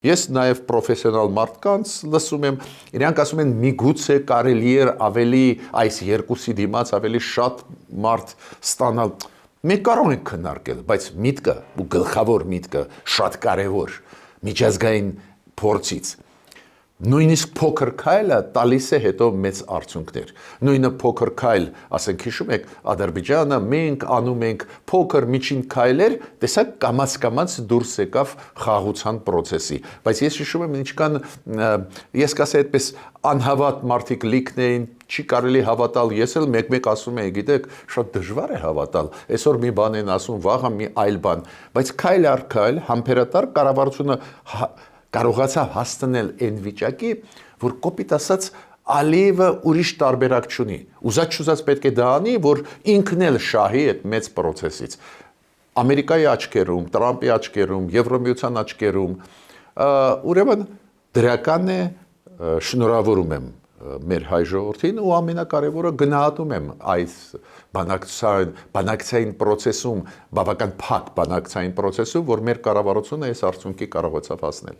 Ես նաև պրոֆեսիոնալ մարդկանց լսում եմ, իրանք ասում են միգուցե կարելի էր ավելի այս երկուսի դիմաց ավելի շատ մարդ ստանալ։ Մենք կարող ենք քննարկել, բայց միտքը ու գլխավոր միտքը շատ կարևոր միջազգային փորձից։ Նույնիսկ փոքր քայլը տալիս է հետո մեծ արդյունքներ։ Նույնը փոքր քայլ, ասենք հիշում եք, Ադրբեջանը մենք անում ենք փոքր միջին քայլեր, տեսակ կամաց դուրս եկավ խաղաղության process-ի։ Բայց ես հիշում եմ ինչքան ես կասեի այդպես անհավատ մարդիկ լիքն էին, չի կարելի հավատալ, ես էլ մեկ-մեկ ասում եի, գիտեք, շատ դժվար է հավատալ։ Այսօր մի բան են ասում, վաղը մի այլ բան, բայց քայլ առ քայլ համբերատար կառավարությունը կարողացավ հասցնել այն վիճակի, որ կոպիտ ասած Ալիևը ուրիշ տարբերակ չունի։ Ուզած պետք է դա անի, որ ինքն էլ շահի այդ մեծ process-ից։ Ամերիկայի աչքերում, Տրամպի աչքերում, Եվրոմիության աչքերում, ուրեմն դրական է, շնորհավորում եմ մեր հայ ժողովրդին ու ամենակարևորը գնահատում եմ այս բանակցային process-ում, բավական փակ բանակցային process-ում, որ մեր կառավարությունը այս արդյունքի կարողացավ հասնել։